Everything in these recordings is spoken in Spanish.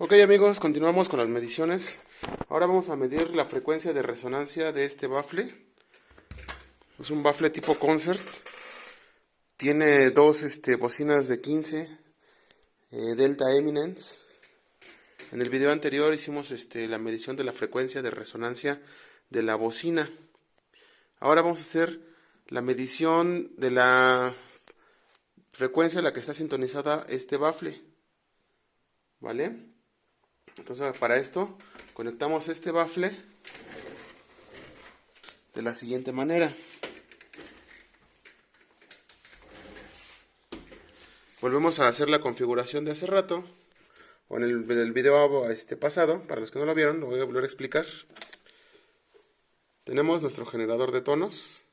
Ok amigos, continuamos con las mediciones. Ahora vamos a medir la frecuencia de resonancia de este bafle. Es un bafle tipo concert. Tiene dos bocinas de 15 Delta Eminence. En el video anterior hicimos la medición de la frecuencia de resonancia de la bocina. Ahora vamos a hacer la medición de la frecuencia a la que está sintonizada este bafle. ¿Vale? Entonces para esto conectamos este bafle de la siguiente manera. Volvemos a hacer la configuración de hace rato, o en el video pasado. Para los que no lo vieron, lo voy a volver a explicar. Tenemos nuestro generador de tonos.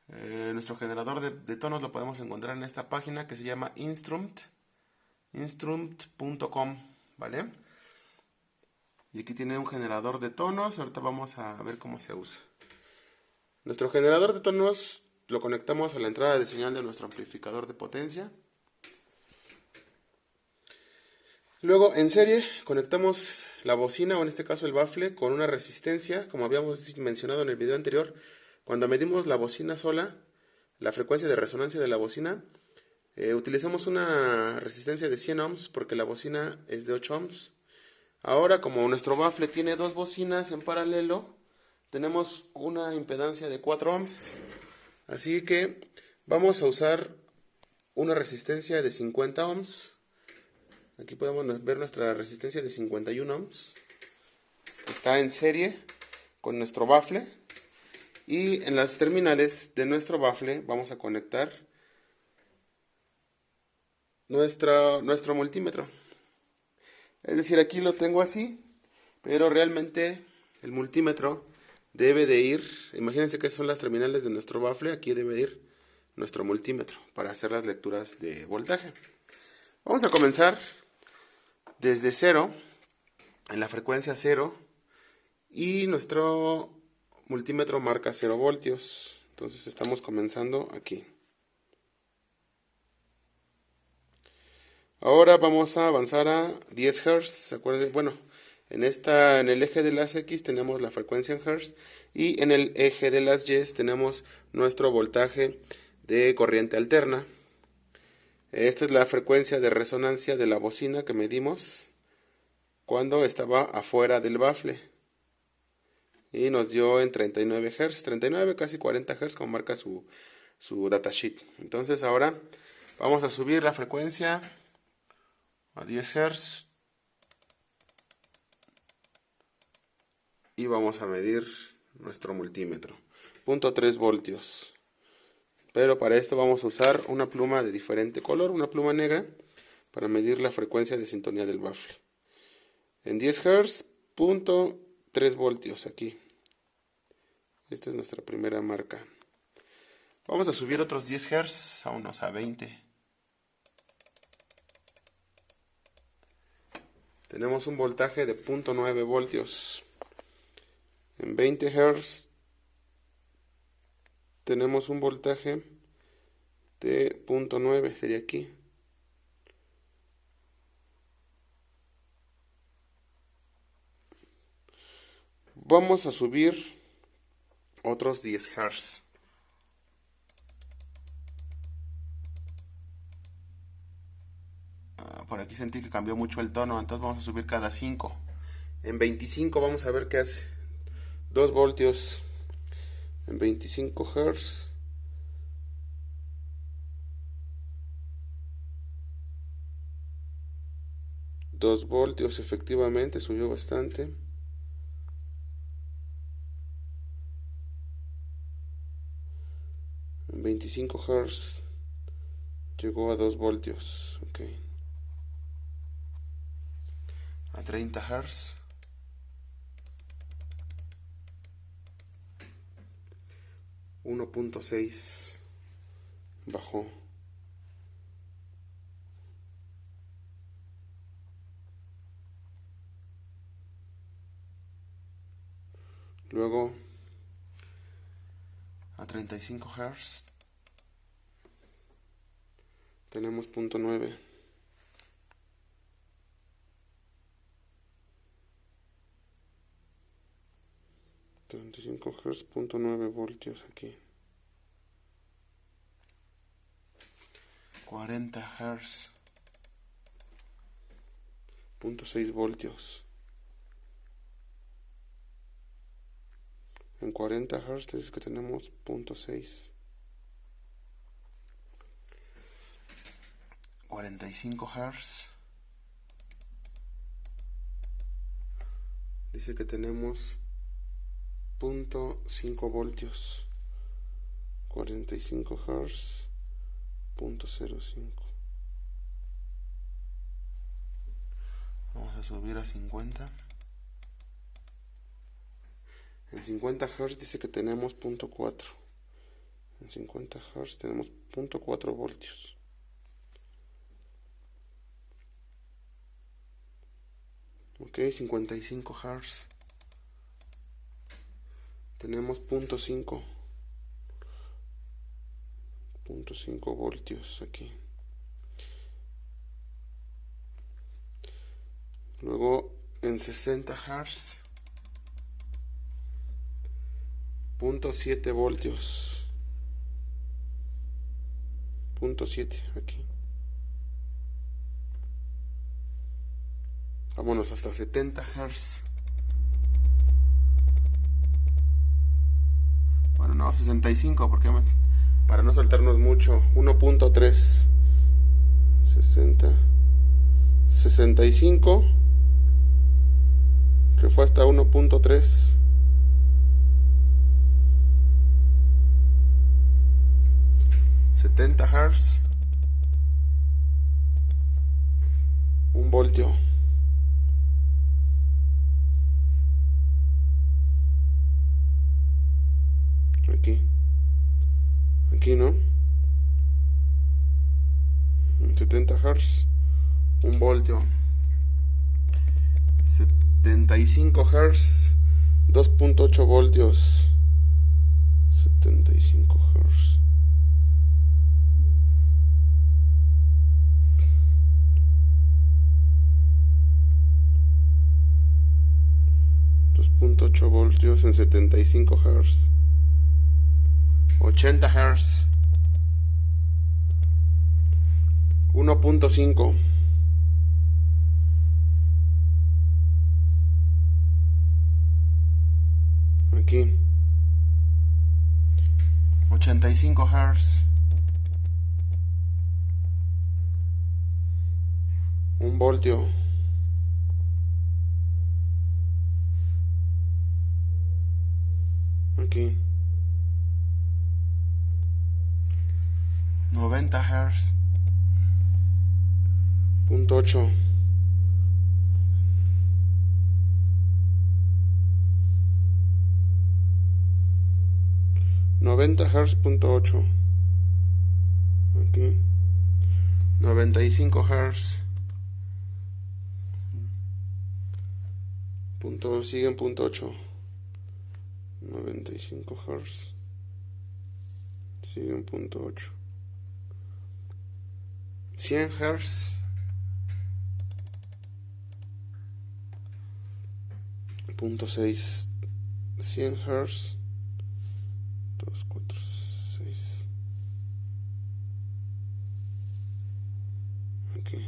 Nuestro generador de tonos lo podemos encontrar en esta página que se llama instrument.com, ¿vale? Y aquí tiene un generador de tonos. Ahorita vamos a ver cómo se usa. Nuestro generador de tonos lo conectamos a la entrada de señal de nuestro amplificador de potencia. Luego en serie conectamos la bocina, o en este caso el bafle, con una resistencia, como habíamos mencionado en el video anterior. Cuando medimos la bocina sola, la frecuencia de resonancia de la bocina, utilizamos una resistencia de 100 ohms porque la bocina es de 8 ohms. Ahora, como nuestro bafle tiene dos bocinas en paralelo, tenemos una impedancia de 4 ohms. Así que vamos a usar una resistencia de 50 ohms. Aquí podemos ver nuestra resistencia de 51 ohms. Está en serie con nuestro bafle. Y en las terminales de nuestro bafle vamos a conectar nuestro multímetro. Es decir, aquí lo tengo así, pero realmente el multímetro debe de ir, imagínense que son las terminales de nuestro bafle, aquí debe ir nuestro multímetro para hacer las lecturas de voltaje. Vamos a comenzar desde 0, en la frecuencia 0, y nuestro multímetro marca 0 voltios. Entonces estamos comenzando aquí. Ahora vamos a avanzar a 10 Hz. Acuérdense, bueno, en el eje de las X tenemos la frecuencia en Hz, y en el eje de las Y tenemos nuestro voltaje de corriente alterna. Esta es la frecuencia de resonancia de la bocina que medimos cuando estaba afuera del bafle. Y nos dio en 39 Hz, 39, casi 40 Hz, como marca su datasheet. Entonces ahora vamos a subir la frecuencia a 10 Hz. Y vamos a medir nuestro multímetro. 0.3 voltios. Pero para esto vamos a usar una pluma de diferente color, una pluma negra, para medir la frecuencia de sintonía del bafle. En 10 Hz, 0.3 voltios aquí. Esta es nuestra primera marca. Vamos a subir otros 10 Hz, a 20. Tenemos un voltaje de 0.9 voltios. En 20 Hz tenemos un voltaje de 0.9, sería aquí. Vamos a subir otros 10 Hz. Por aquí sentí que cambió mucho el tono, entonces vamos a subir cada 5. En 25 vamos a ver qué hace. 2 voltios en 25 Hz. Dos voltios, efectivamente, subió bastante. En 25 Hz llegó a 2 voltios. Ok. A 30 Hz. 1.6 bajó. Luego a 35 Hz tenemos 0.9. 45 Hz, 0.9 voltios aquí. 40 Hz, 0.6 voltios. En 40 Hz es que tenemos 0.6. 45 Hz. Dice que tenemos 0.5 voltios. 45 Hz, 0.05. Vamos a subir a 50. En 50 Hz dice que tenemos 0.4. En 50 Hz tenemos 0.4 voltios. Ok, 55 Hz. Tenemos 0.5 voltios aquí. Luego en 60 Hz, 0.7 voltios. 0.7 aquí. Vámonos hasta 70 Hz. Bueno, no, 65, porque para no saltarnos mucho. 1.3, 60, 65, que fue hasta 1.3. 70 Hz, 1 voltio. Aquí, ¿no? 70 Hz, 1 voltio. 75 Hz, 2.8 voltios. 75 Hz. 2.8 voltios en 75 Hz. 80 Hz, 1.5. Aquí 85 Hz, 1 voltio. Aquí 90 Hz, 0.8. 90 Hz, 0.8. Aquí 95 Hz. Sigue en 0.8. 95 Hz. Sigue en 0.8. 100 Hz. 0.6. 100 Hz. 2, 4, 6. Aquí.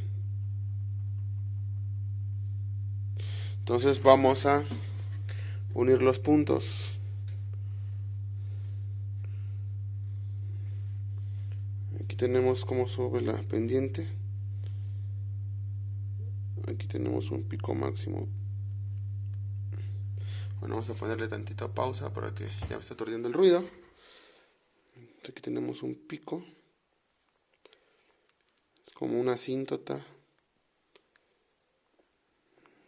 Entonces vamos a unir los puntos. Aquí tenemos cómo sube la pendiente. Aquí tenemos un pico máximo. Bueno, vamos a ponerle tantita pausa para que ya me está aturdiendo el ruido. Aquí tenemos un pico. Es como una asíntota.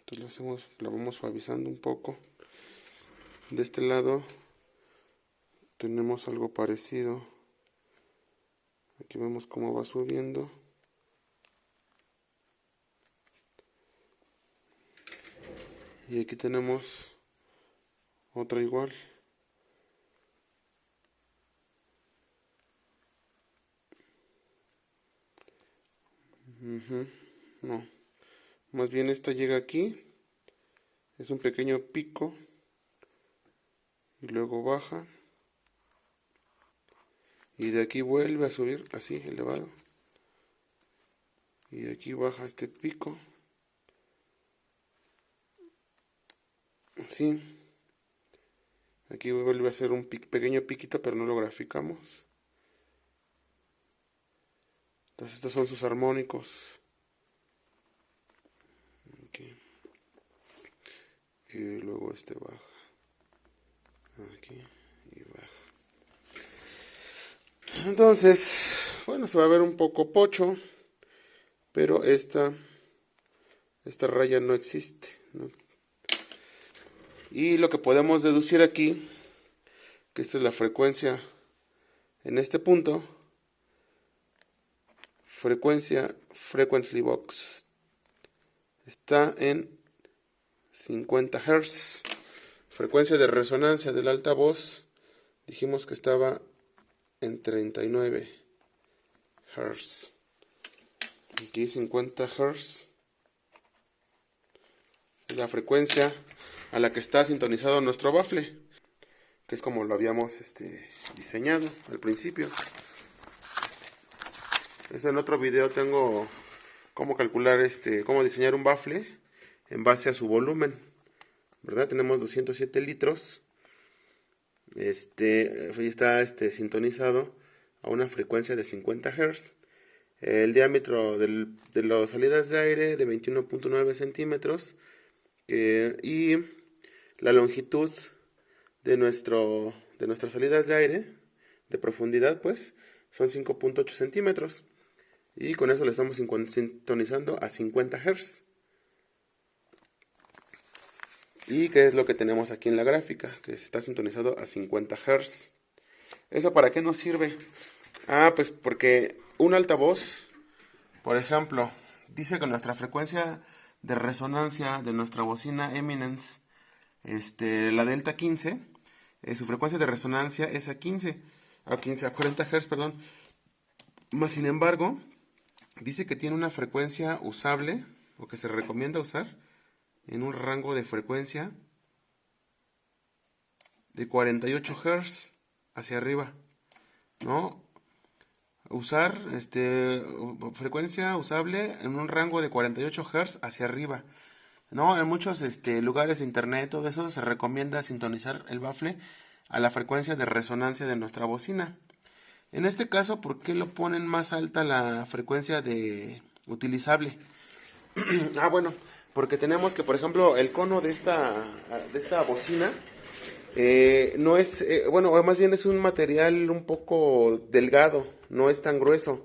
Entonces la vamos suavizando un poco. De este lado tenemos algo parecido. Aquí vemos cómo va subiendo. Y aquí tenemos otra igual. No, más bien esta llega aquí. Es un pequeño pico. y luego baja, y de aquí vuelve a subir así elevado, y de aquí baja este pico, así. Aquí vuelve a ser un pequeño piquito, pero no lo graficamos. Entonces estos son sus armónicos. Aquí. Y luego este baja. Aquí y baja. Entonces, bueno, se va a ver un poco pocho, pero esta raya no existe, ¿no? Y lo que podemos deducir aquí, que esta es la frecuencia en este punto, frequency box, está en 50 Hz. Frecuencia de resonancia del altavoz, dijimos que estaba en 39 Hz. Aquí 50 Hz es la frecuencia a la que está sintonizado nuestro bafle, que es como lo habíamos diseñado al principio. En otro video tengo cómo calcular cómo diseñar un bafle en base a su volumen, ¿verdad? Tenemos 207 litros. Está sintonizado a una frecuencia de 50 Hz. El diámetro de las salidas de aire de 21.9 centímetros. Y la longitud de nuestras salidas de aire, de profundidad, pues, son 5.8 centímetros. Y con eso le estamos sintonizando a 50 Hz. ¿Y qué es lo que tenemos aquí en la gráfica? Que está sintonizado a 50 Hz. ¿Eso para qué nos sirve? Pues porque un altavoz, por ejemplo, dice que nuestra frecuencia de resonancia de nuestra bocina Eminence, la Delta 15, su frecuencia de resonancia es a 40 Hz, perdón. Más sin embargo, dice que tiene una frecuencia usable, o que se recomienda usar, en un rango de frecuencia de 48 Hz hacia arriba, ¿no? Usar frecuencia usable en un rango de 48 Hz hacia arriba, ¿no? En muchos lugares de internet, todo eso, se recomienda sintonizar el bafle a la frecuencia de resonancia de nuestra bocina. En este caso, ¿por qué lo ponen más alta la frecuencia de utilizable? Bueno, porque tenemos que, por ejemplo, el cono de esta bocina no es, bueno, más bien es un material un poco delgado, no es tan grueso.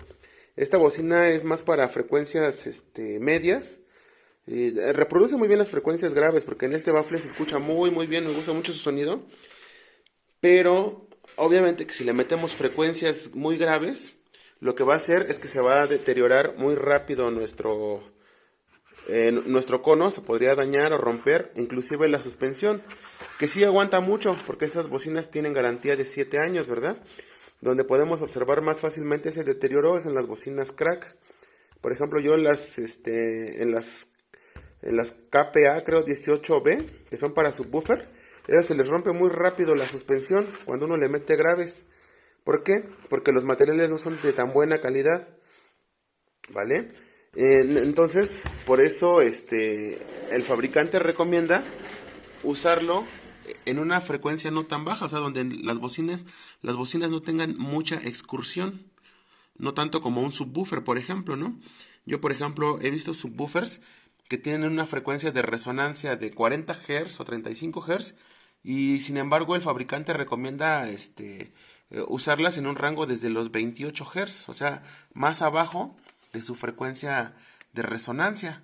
Esta bocina es más para frecuencias medias. Reproduce muy bien las frecuencias graves, porque en este bafle se escucha muy muy bien, me gusta mucho su sonido. Pero obviamente que si le metemos frecuencias muy graves, lo que va a hacer es que se va a deteriorar muy rápido nuestro cono, se podría dañar o romper, inclusive la suspensión, que sí aguanta mucho, porque estas bocinas tienen garantía de 7 años, ¿verdad? Donde podemos observar más fácilmente ese deterioro es en las bocinas crack. Por ejemplo, yo en las KPA, creo 18B, que son para subwoofer, ellas se les rompe muy rápido la suspensión cuando uno le mete graves. ¿Por qué? Porque los materiales no son de tan buena calidad, ¿vale? Entonces, por eso el fabricante recomienda usarlo en una frecuencia no tan baja, o sea, donde las bocinas no tengan mucha excursión, no tanto como un subwoofer, por ejemplo, ¿no? Yo, por ejemplo, he visto subwoofers que tienen una frecuencia de resonancia de 40 Hz o 35 Hz, y sin embargo el fabricante recomienda usarlas en un rango desde los 28 Hz, o sea, más abajo de su frecuencia de resonancia,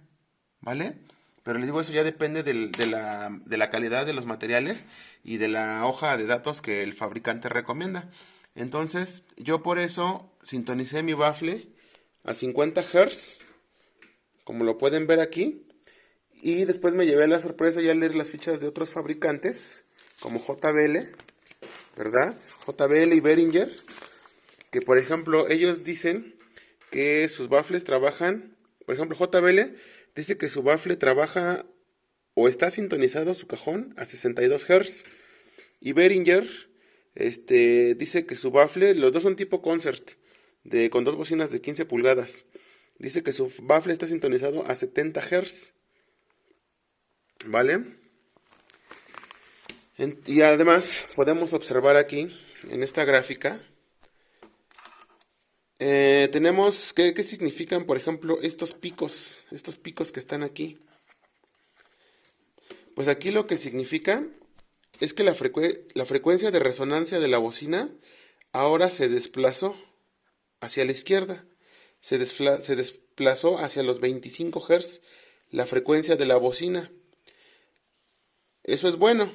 ¿vale? Pero les digo, eso ya depende de la calidad de los materiales y de la hoja de datos que el fabricante recomienda. Entonces, yo por eso sintonicé mi bafle a 50 Hz, como lo pueden ver aquí, y después me llevé la sorpresa ya al leer las fichas de otros fabricantes, como JBL, ¿verdad? JBL y Behringer, que por ejemplo ellos dicen que sus baffles trabajan, por ejemplo JBL dice que su baffle trabaja o está sintonizado su cajón a 62 Hz, Y Behringer dice que su bafle, los dos son tipo concert, con dos bocinas de 15 pulgadas. Dice que su bafle está sintonizado a 70 Hz. ¿Vale? Y además podemos observar aquí, en esta gráfica, tenemos, ¿qué significan, por ejemplo, estos picos que están aquí? Pues aquí lo que significa es que la frecuencia de resonancia de la bocina ahora se desplazó hacia la izquierda, se desplazó hacia los 25 Hz, la frecuencia de la bocina. Eso es bueno,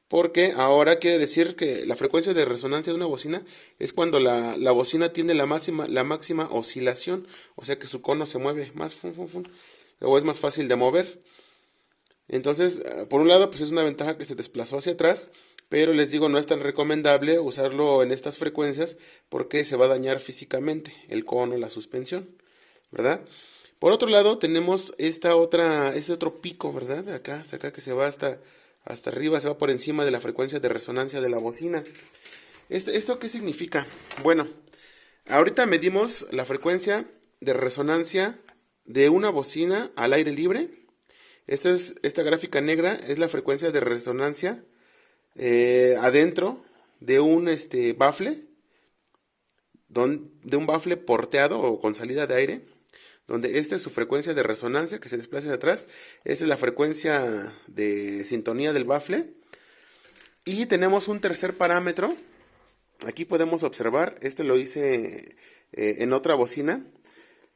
porque ahora quiere decir que la frecuencia de resonancia de una bocina es cuando la bocina tiene la máxima oscilación, o sea que su cono se mueve más, o es más fácil de mover. Entonces, por un lado, pues es una ventaja que se desplazó hacia atrás, pero les digo, no es tan recomendable usarlo en estas frecuencias porque se va a dañar físicamente el cono, la suspensión, ¿verdad? Por otro lado, tenemos este otro pico, ¿verdad? De acá, hasta acá, que se va hasta arriba, se va por encima de la frecuencia de resonancia de la bocina. ¿Esto qué significa? Bueno, ahorita medimos la frecuencia de resonancia de una bocina al aire libre. Esta gráfica negra es la frecuencia de resonancia adentro de un bafle, de un bafle porteado o con salida de aire, donde esta es su frecuencia de resonancia que se desplaza hacia atrás. Esa es la frecuencia de sintonía del bafle. Y tenemos un tercer parámetro. Aquí podemos observar, lo hice en otra bocina.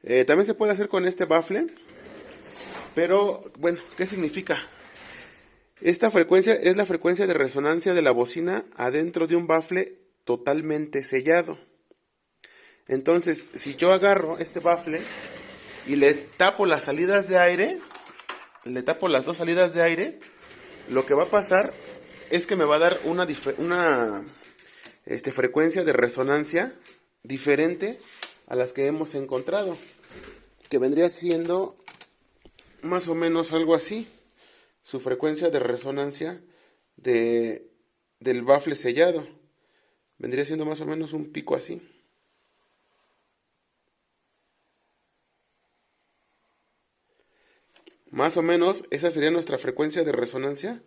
También se puede hacer con este bafle. Pero, bueno, ¿qué significa? Esta frecuencia es la frecuencia de resonancia de la bocina adentro de un bafle totalmente sellado. Entonces, si yo agarro este bafle y le tapo las salidas de aire, le tapo las dos salidas de aire, lo que va a pasar es que me va a dar una frecuencia de resonancia diferente a las que hemos encontrado, que vendría siendo más o menos algo así. Su frecuencia de resonancia del bafle sellado vendría siendo más o menos un pico así. Más o menos esa sería nuestra frecuencia de resonancia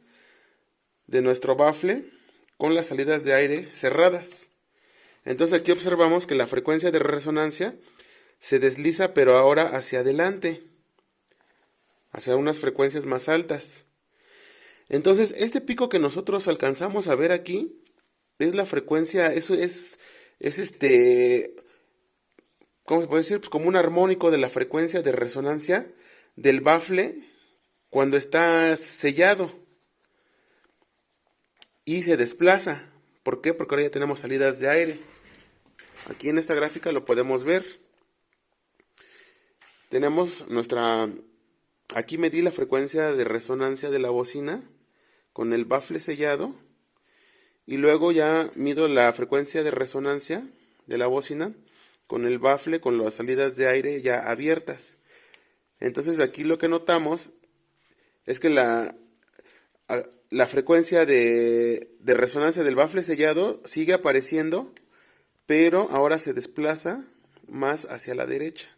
de nuestro bafle con las salidas de aire cerradas. Entonces aquí observamos que la frecuencia de resonancia se desliza, pero ahora hacia adelante, hacia unas frecuencias más altas. Entonces, este pico que nosotros alcanzamos a ver aquí es la frecuencia, eso es ¿cómo se puede decir? Pues como un armónico de la frecuencia de resonancia del bafle cuando está sellado y se desplaza. ¿Por qué? Porque ahora ya tenemos salidas de aire. Aquí en esta gráfica lo podemos ver. Tenemos aquí medí la frecuencia de resonancia de la bocina con el bafle sellado, y luego ya mido la frecuencia de resonancia de la bocina con el bafle con las salidas de aire ya abiertas. Entonces aquí lo que notamos es que la frecuencia de resonancia del bafle sellado sigue apareciendo, pero ahora se desplaza más hacia la derecha.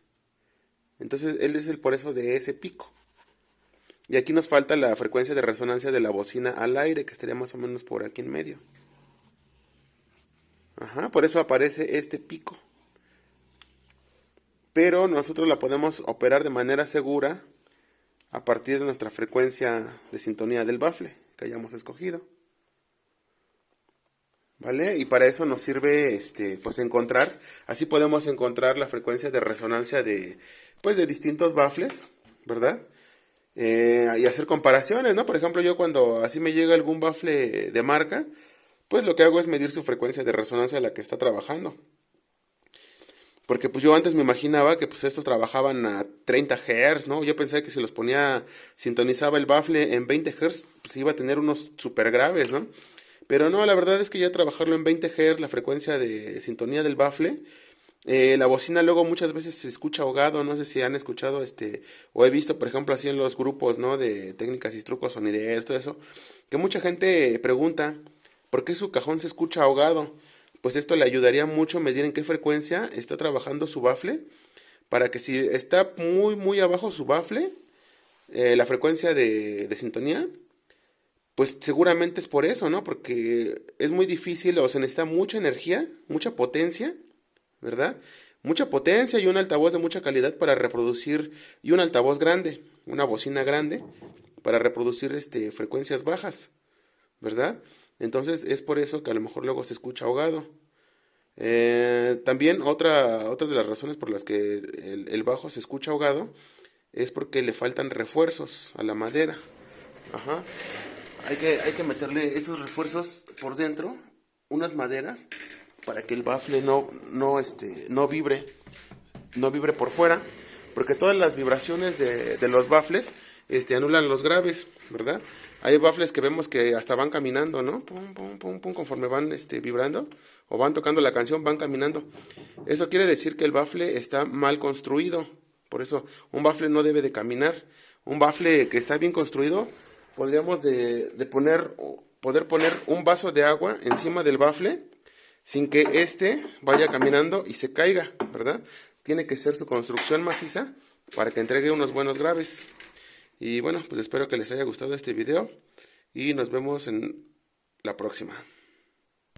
Entonces él es el por eso de ese pico. Y aquí nos falta la frecuencia de resonancia de la bocina al aire, que estaría más o menos por aquí en medio. Ajá, por eso aparece este pico. Pero nosotros la podemos operar de manera segura a partir de nuestra frecuencia de sintonía del bafle que hayamos escogido. ¿Vale? Y para eso nos sirve pues encontrar, así podemos encontrar la frecuencia de resonancia de distintos bafles, ¿verdad? Y hacer comparaciones, ¿no? Por ejemplo, yo cuando así me llega algún bafle de marca, pues lo que hago es medir su frecuencia de resonancia a la que está trabajando. Porque pues yo antes me imaginaba que pues estos trabajaban a 30 Hz, ¿no? Yo pensé que si los sintonizaba el bafle en 20 Hz, pues iba a tener unos super graves, ¿no? Pero no, la verdad es que ya trabajarlo en 20 Hz, la frecuencia de sintonía del bafle, La bocina luego muchas veces se escucha ahogado, no sé si han escuchado o he visto, por ejemplo, así en los grupos, ¿no? De técnicas y trucos sonideros, todo eso, que mucha gente pregunta, ¿por qué su cajón se escucha ahogado? Pues esto le ayudaría mucho a medir en qué frecuencia está trabajando su bafle, para que si está muy abajo su bafle, la frecuencia de sintonía, pues seguramente es por eso, ¿no? Porque es muy difícil, o se necesita mucha energía, mucha potencia, ¿verdad? Mucha potencia y un altavoz de mucha calidad para reproducir, y un altavoz grande, una bocina grande, para reproducir frecuencias bajas, ¿verdad? Entonces es por eso que a lo mejor luego se escucha ahogado. También otra de las razones por las que el bajo se escucha ahogado es porque le faltan refuerzos a la madera. Ajá. Hay que meterle esos refuerzos por dentro, unas maderas, para que el bafle no vibre por fuera, porque todas las vibraciones de los bafles anulan los graves, ¿verdad? Hay bafles que vemos que hasta van caminando, ¿no? Pum, pum, pum, pum, conforme van vibrando o van tocando la canción, van caminando. Eso quiere decir que el bafle está mal construido. Por eso un bafle no debe de caminar. Un bafle que está bien construido, podríamos poder poner un vaso de agua encima del bafle sin que vaya caminando y se caiga, ¿verdad? Tiene que ser su construcción maciza para que entregue unos buenos graves. Y bueno, pues espero que les haya gustado este video y nos vemos en la próxima.